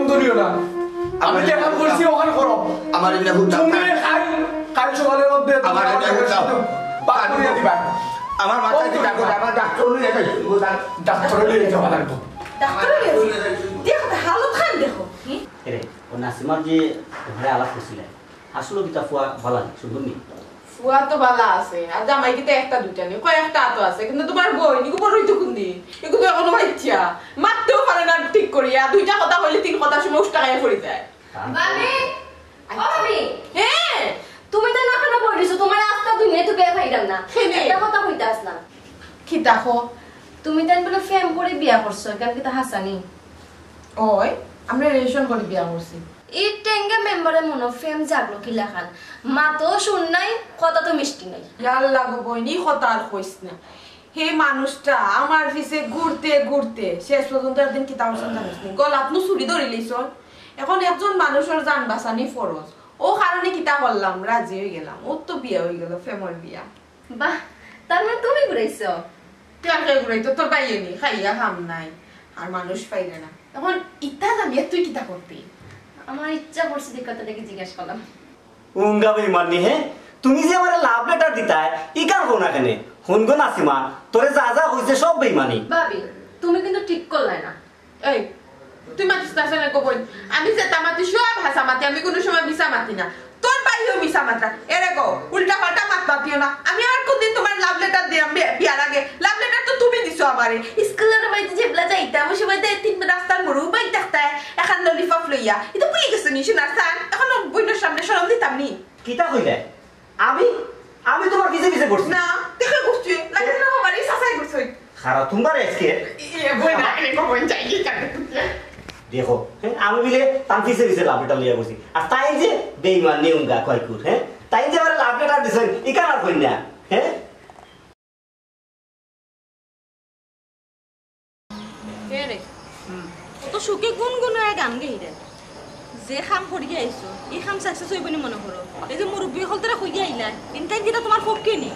করিও না আমি যেখানে করছি ওখানে করো আমার এনে হুটা তুমি কাল সকালের মধ্যে আমার এনে হুটা বাদ করে দিবা আমার মাথায় দিটা করে আমার ডাক্তার নিয়ে যাইছি ডাক্তার নিয়ে যাওয়া লাগবে ডাক্তার দেখো হালত খান দেখো রে ও নাসিমার যে ঘরে আলাপ করছিলেন আসলে কিতা ফুয়া ভালো সুন্দর নি ওয়া তো ভালো আছে আর জামাই কি তো একটা দুইটা নেই কয়েকটা তো আছে কিন্তু তোমার বই নিকো বড়ই তো কুন্দি এগুলো তো এখনো বাচ্চা মারতেও পারে না ঠিক করিয়া দুইটা কথা হইলে তিন কথা সময় উষ্টাকায় পড়ে যায় ভাবি ও ভাবি হ্যাঁ তুমি তো না কেন পড়িছো তোমার আস্তা দুনিয়া তো বে ফাইলাম না একটা কথা কইতে আসলাম কি দেখো তুমি তাই বলে ফেম করে বিয়া করছো কেন কি তা হাসানি ওই আমরা রিলেশন করে বিয়া করছি এই টেঙ্গা মেম্বারের মনে ফেম জাগলো কি লেখান মা তো শুন নাই কথা তো মিষ্টি নাই আল্লাহ গো বইনি কথা আর কইস না হে মানুষটা আমার পিছে ঘুরতে ঘুরতে শেষ পর্যন্ত একদিন কি তার সন্তান হইছে গলাত নু চুরি ধরে লইছন এখন একজন মানুষের জান বাঁচানি ফরজ ও কারণে কিতা করলাম রাজি হয়ে গেলাম ও তো বিয়া হয়ে গেল ফেমর বিয়া বাহ তার মানে তুমি ঘুরাইছো কে ঘুরাই তো তোর বাইয়ে নি খাইয়া খাম নাই আর মানুষ পাইলে না এখন ইতা জানিয়ে তুই কিতা করতি আমার ইচ্ছা করছে যে কথা দেখে জিজ্ঞাসা করলাম উঙ্গা বেইমানি হে তুমি যে আমারে লাভ লেটার দিতাই ই কার কোনা কেনে হুনগো নাসিমা তোরে যা যা হইছে সব বেইমানি ভাবি তুমি কিন্তু ঠিক করলে না এই তুই মাতিস না শোনে কবই আমি যে তামাতি সব ভাষা মাতি আমি কোনো সময় মিশা মাতি না তোর বাইও মিশা মাত্রা এরে গো উল্টা পাল্টা মাত মাতিও না আমি আর কোনদিন তোমার লাভ লেটার দিলাম বিয়ার আগে লাভ লেটার তো তুমি দিছো আমারে স্কুলের বাইতে যেবলা যাইতাম ওই সময় তিন রাস্তার মোড় বাই দেখতে এখন ললিপপ লইয়া এটা বুঝে গেছে নি শোনার সান এখন বইনের সামনে সরম দিতাম নি কিতা কইলে আমি আমি তোমার পিছে পিছে করছি না দেখে করছি লাগে না আমারই সাসাই করছি খারা তোমার আজকে এ বই না এনে কবই যাই কি কাটে দেখো হ্যাঁ আমি বিলে তার পিছে পিছে লাভ লেটার লিয়া করছি আর তাই যে বেইমানি উঙ্গা কয়কুর হ্যাঁ তাই যে আমারে লাভ লেটার দিছেন ই কার আর কই না হ্যাঁ রে তো সুখে গুনগুনায় গান গাইরে যে খাম করিয়া আইছো এই খাম সাকসেস হইব নি মনে করো এই যে মুরব্বী হল তোরা কইয়া আইলা ইনকাই দিটা তোমার পক্ষে নি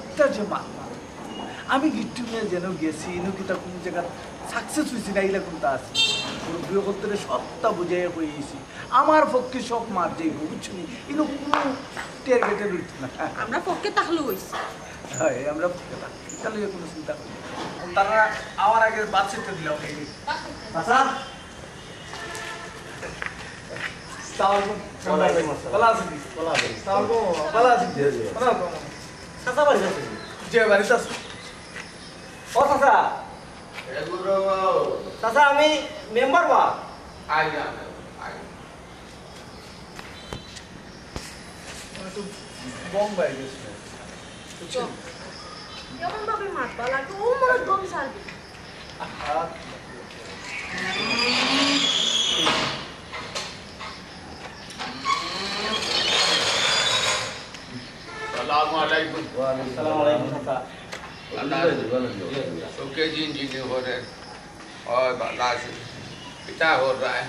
কিতা যে মা আমি গিট্টু নিয়ে যেন গেছি ইনো কিতা কোন জায়গা সাকসেস হইছি না ইলা কোনটা আছে মুরব্বী করতে সবটা বুঝাইয়া কইছি আমার পক্ষে সব মার যাইব বুঝছো নি ইনো কোনো টের গেটে লইত না আমরা পক্ষে তাহলে হইছে হ্যাঁ আমরা পক্ষে থাকি তাহলে কোনো চিন্তা করি না। তারা আমার আগে বাদ সেটে দিল আচ্ছা চাচা বাড়ি যাচ্ছে যে বাড়িতে আছে ও চাচা চাচা আমি মেম্বার মা একটু বোম্বাই গেছে কেমন ভাবে মাতবা লাগে ও মনে গম সারবি আসসালামু আলাইকুম আসসালামু আলাইকুম চাচা ওকে দিন জিনে হরে ওই বালা আছে কিতা হর রায়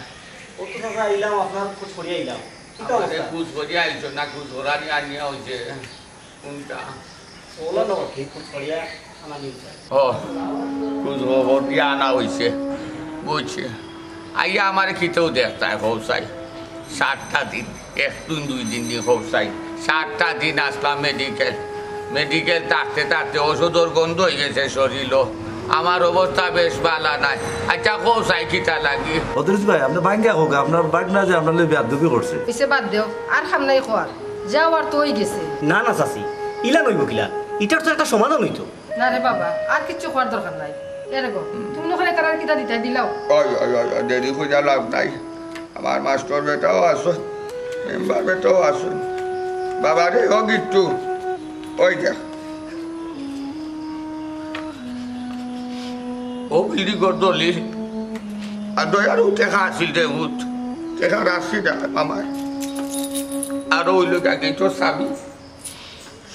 ও তো চাচা আইলাম আপনার খোঁজ করিয়া আইলাম কিতা আমাদের অবস্থা কুছ করিয়া আইছো না কুছ ওরানি আনিয়া হইছে কোনটা ওলা না কি খোঁজ করিয়া আনা নিছে ও কুছ খবর দিয়া আনা হইছে বুঝছে আইয়া আমার খিতেও দেখতায় হৌসাই 7টা দিন 1-2 দিন দিয়ে হৌসাই 7টা দিন আসলাম মেডিকেল থাকতে থাকতে ওষুধের গন্ধ হয়ে গেছে শরীর আমার অবস্থা বেশ ভালো নাই আচ্ছা হৌসাই খিতা লাগি অদরিস ভাই আপনি ভাঙ্গা হোক আপনার বাইক না যে আপনার বেয়াদবি করছে পিছে বাদ দেও আর খাম নাই খোয়ার যাওয়ার তো হয়ে গেছে না না চাচি ইলা নইব কিলা ইটার তো একটা সমাধান হইতো না রে বাবা আর কিচ্ছু খোয়ার দরকার নাই এরকম তুমি ওখানে তার কিতা দিতে দিলাও ওই দেরি খুঁজা লাভ নাই আমার মাস্টার বেটাও আসুন মেম্বার বেটাও আসুন বাবা রে ও গিট্টু ওই দেখ ও বিড়ি গদলি আর দয়ার টেকা আসিল রে উঠ টেকা রাখছি না আমার আর ওই লোক আগে তো চাবি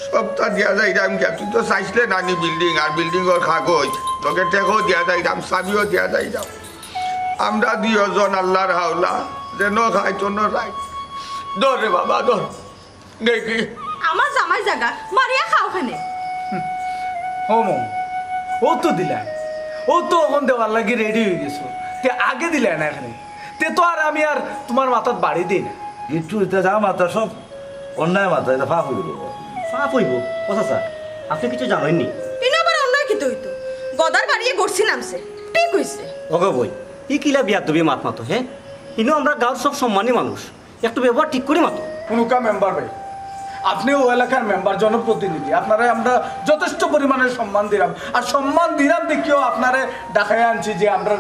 সবটা দিয়া যাইতাম গিয়া তুই তো চাইছিলে নানি বিল্ডিং আর বিল্ডিংয়ের কাগজ তোকে টেকাও দিয়া যাইতাম চাবিও দিয়া যাইতাম আমরা 2 জন আল্লাহর হাওলা যেন খাইতো ন রাই ধর রে বাবা ধর দেখি আমার জামাই জায়গা মারিয়া খাও খানে হোমো ও তো দিলা ও তো ওখান দেওয়ার লাগি রেডি হয়ে গেছো তে আগে দিলে না এখানে তে তো আর আমি আর তোমার মাথার বাড়ি দিই না গিট্টু এটা যা মাথা সব অন্যায় মাথা এটা ফাঁক হইব ফাপ হইব ও চাচা আপনি কিছু জানেননি ইনা আবার অন্য কি হইতো গদার বাড়িয়ে গড়ছি নামছে ঠিক হইছে ওগো বই ই কিলা বিয়া তুমি মাত মাতো হ্যাঁ ইনো আমরা গাঁৱৰ সব সম্মানী মানুষ একটু ব্যবহার ঠিক করে মাতো অনুকা মেম্বার ভাই আপনি ও এলাকার মেম্বার জনপ্রতিনিধি, আপনারা আমরা যথেষ্ট পরিমাণে সম্মান দিলাম, আর সম্মান দিলাম দেখিও আপনারে ডাকায় আনছি যে আমরা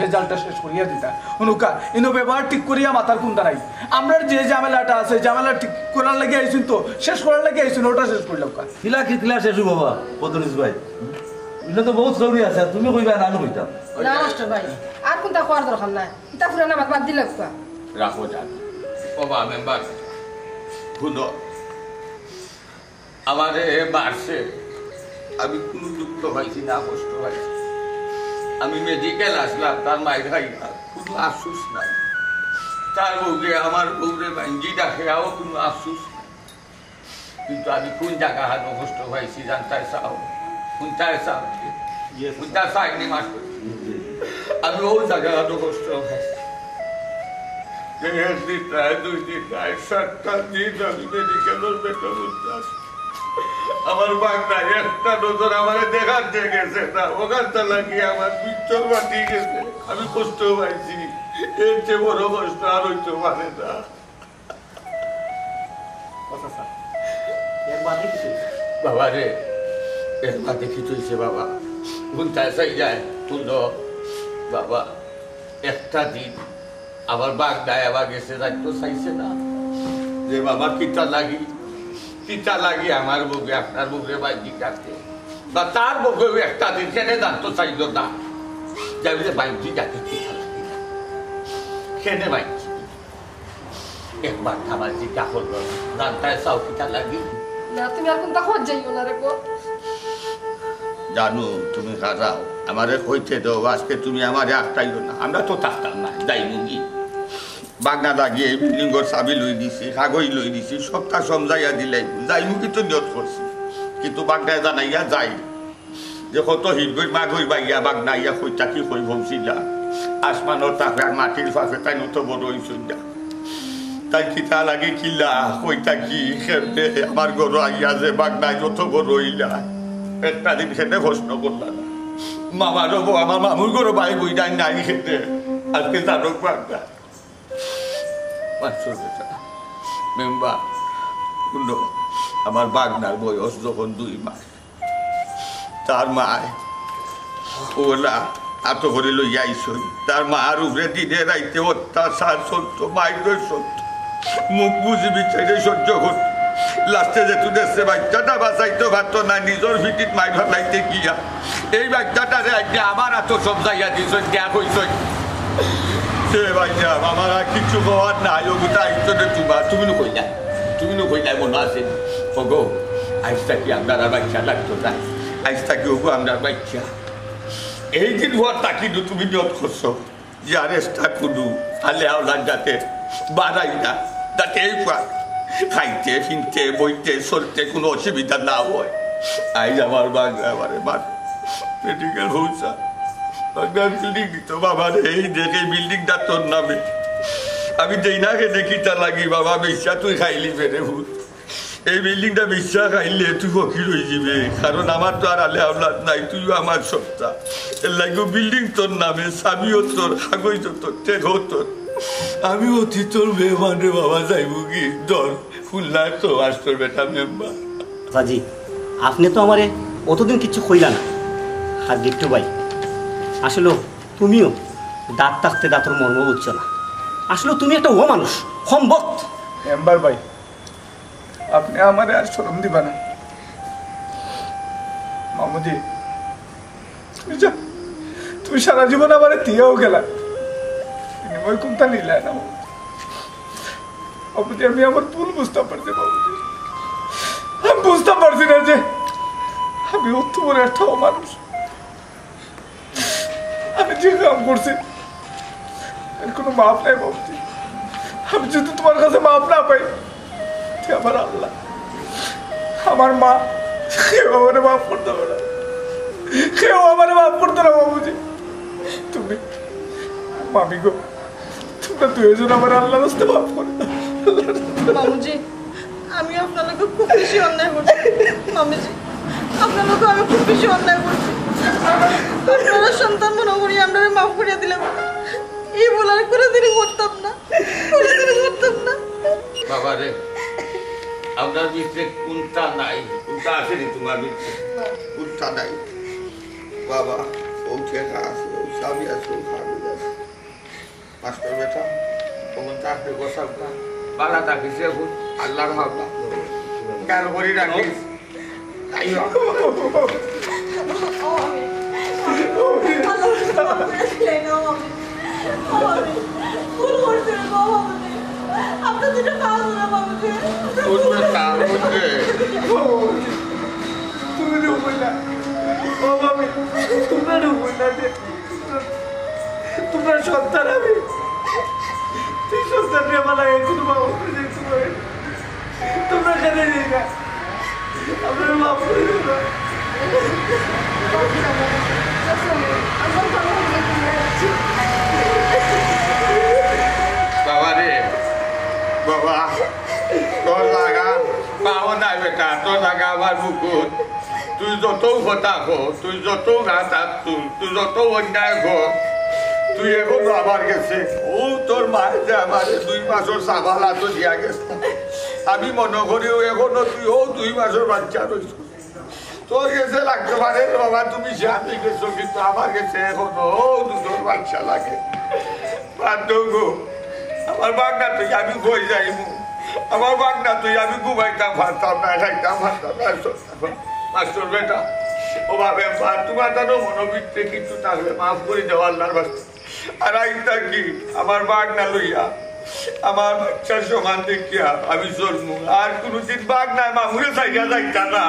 রেজাল্টটা শেষ করিয়া দিতা অনুকা ইনো ব্যবহার ঠিক করিয়া মাথার কুন্দা নাই। আমরা যে ঝামেলাটা আছে ঝামেলা ঠিক করার লাগে আইসুন, তো শেষ করার লাগে আইসুন, ওটা শেষ করলাম। কিলা কি কিলা শেষ বাবা পদনিস ভাই, এটা তো বহুত জরুরি আছে, তুমি কইবা না আমি কইতাম না মাস্টার ভাই আর কোনটা কোয়ার দরকার নাই, ইতা পুরানা বাদ দিলে রাখো যান বাবা মেম্বার শুনো আমারে মারছে, আমি কোনো দুঃখ পাইছি না, কষ্ট পাইছি। আমি মেডিকেল আসলাম, তার মায়ের খাই না, কোনো আফসোস নাই। তার বউকে আমার বউরে ভাঙ্গি ডাকেও কোনো আফসোস নাই। কিন্তু আমি কোন জায়গা হানো কষ্ট পাইছি জানতাই চাও, কোনটায় চাও, কোনটা চাইনি মাস্টার, আমি ওই জায়গা হানো কষ্ট পাইছি। একদিন প্রায় 2 দিন প্রায় 7টা দিন আমি মেডিকেলের বেতন উঠতে আসি। আমার বাগনা একটা নজর আমার দেখার গেছে না, ওখানটা লাগিয়ে আমার পিচ্চর বাটি গেছে, আমি কষ্ট পাইছি। এর চেয়ে বড় কষ্ট আর হইতে পারে না। বাবা রে একবার দেখি তুইছে বাবা, কোনটায় চাই যায় তুলো বাবা। একটা দিন আমার বাগনায় আবার গেছে, রাখতে চাইছে না যে বাবা কিটা লাগি আমার বুকে আপনার বুকে বাইজি কাটতে, বা তার বুকেও একটা দিন কেনে জানতো চাইল না যে বাইজি যাকে কিটা লাগি কেনে বাইজি। একবার আমার জিজ্ঞা করলো জানতায় চাও কিটা লাগি না, তুমি আর কোনটা খোঁজ যাইও না রে গো। জানো তুমি খারাও আমারে কইতে দাও, আজকে তুমি আমারে আটকাইলো না, আমরা তো থাকতাম না। যাই মুগি বাগনা লাগিয়ে বিল্ডিংর চাবি লই দিছি, কাগজ লই দিছি, সবটা সমঝাইয়া দিলাই, যাই মুগি তো নিয়ত করছি। কিন্তু বাগনায় জানাইয়া যাই যে কত হিরগই মাগই বাইয়া বাগনা ইয়া কইতা কি কই ভৌছিলা, আসমানোর তাকে আর মাটির ফাঁকে তাই নতো বড় হইছই না। তাই কিতা লাগে কিলা কইতা কি খেলতে আমার গরু আইয়া যে বাগনায় যত বড় হইলা, একটা দিন খেতে প্রশ্ন করলাম না। মামারও আমার মামুর গরু বাই বই নাই নাই খেতে, আজকে জানক বাগনা মেম্বার শুনো, আমার বাগনার বয়স যখন 2 মাস, তার মায় ওলা এত করে লইয়া আইসই, তার মার উপরে দিনে রাইতে অত্যাচার চলত, মাইর চলত, মুখ বুঝি বিচারে সহ্য করত। লাস্টে যে তুই দেশে বাচ্চাটা বাঁচাইতে পারত না, নিজের ভিটিত মাই ভাবলাইতে গিয়া এই বাচ্চাটা রে আমার এত সব জায়গা দিছ দেয়া কইসই সে ভাইয়া আমার আর কিছু হওয়ার নাই। ওগুতা আইসনে তুমি কইলাই মনে আছে ওগো, আইসটা কি আপনার আর বাচ্চা লাগতো না, আইসটা কি ওগো আপনার বাচ্চা। এই দিন হওয়ার তাকি তুমি নিয়ত করছো যে আরেসটা কোনো আলে আওলার যাতে বাড়াই না, যাতে এই খাইতে ফিনতে বইতে চলতে কোনো অসুবিধা না হয়। আইজ আমার বাংলা আমারে মান মেডিকেল হৌসা বিল্ডিং দিত বাবা রে, এই দেখে বিল্ডিংটা তোর নামে, আমি দেই না খেতে কিটা লাগি বাবা, বিশ্বাস তুই খাইলি ফেরে ভূত, এই বিল্ডিংটা বিশ্বাস খাইলে তুই ফকির হয়ে যাবে, কারণ আমার তো আর আলে আওলাদ নাই, তুইও আমার সত্তা, এর লাগবে বিল্ডিং তোর নামে, চাবিও তোর, কাগজ তোর, টেকও তোর, আমি অতি তোর মেহমান রে বাবা, যাইব কি ধর খুলনায় তো আসতোর বেটা মেম্বার। চাচি আপনি তো আমারে অতদিন কিছু কইলা না, আর গিট্টু ভাই আসলে তুমিও দাঁত থাকতে দাঁতর মর্ম বুঝছো না, আসলে তুমি একটা ও মানুষ সম্ভক্ত। মেম্বার ভাই আপনি আমারে আর শরম দিবা না, মামুজি তুমি সারা জীবন আমারে দিয়েও গেলা, বিনিময় কোনটা নিলে না বাবুজি। আমি আমার ভুল বুঝতে পারছি বাবুজি, আমি বুঝতে পারছি না যে আমি অত বড় একটা মানুষ, আমি যে কাম করছি এর কোনো মাপ নাই বাবুজি। আমি যদি তোমার কাছে মাপ না পাই, আমার আল্লাহ আমার মা কেউ আমারে মাফ করতে পারে, কেউ আমারে মাফ করতে না বাবুজি। তুমি মামি গো, তোমরা দুইজন আমার আল্লাহ রাস্তে মাফ করে দাও। মামুজি আমি আপনাকে খুব বেশি অন্যায় করছি, মামিজি আপনাকে আমি খুব বেশি অন্যায় করছি, আপনারা সন্তান মনে করি আমরা মাফ করিয়া দিলাম, এই বলার করে দিনই করতাম না, বাবা রে আপনার ভিতরে কোনটা নাই, কোনটা আসেনি তোমার ভিতরে, কোনটা নাই বাবা? ও ঠেকা আছে, ও চাবি আছে, ও কাগজ আছে। মাস্টার বেটা তখন চাকরি বসাব না, বালা থাকিস এখন আল্লাহর হাবলা গাল করি রাখিস। তাই উঠবে তা উঠবে। তুমি ঢুকবে না ও মামি, তোমরা ঢুকবে না যে তোমরা সন্তান। আমি তুই সন্তান রে আমার এখনো বাবা দেখতে পারি। তোমরা কেন না আপনার মাফ করে দেবো। বাবা রে বাবা, তোর লাগা পাও নাই বেটা, তোর লাগা আমার বুকুত। তুই যত কথা কো, তুই যত গাছ তুল, তুই যত অন্যায় কর, তুই এখন আমার গেছে ও তোর মায়ের যে আমার 2 মাসের সাবালা তো দিয়া গেছে। আমি মনে করি এখনো তুই 2 মাসের বাচ্চা রয়েছ। তোর গেছে লাগতে পারে বাবা, তুমি স্বামী গেছো, কিন্তু আমার গেছে এখনো 2 বাচ্চা লাগে। গো আমার বাগনা তুই আমি কই যাইব, আমার বাগনা তুই আমি ঘুমাইতাম পারতাম না, খাইতাম পারতাম না। মাস্টার বেটা ও ভাবে তোমার তারও মনোবৃত্তে কিছু থাকলে মাফ করে দেওয়া আল্লাহর বাস্তে। আর আইনটা কি আমার বাগনা লইয়া আমার বাচ্চার সমান দেখিয়া আমি জন্ম, আর কোনোদিন বাগনায় মামুরে চাইয়া যাইতা না।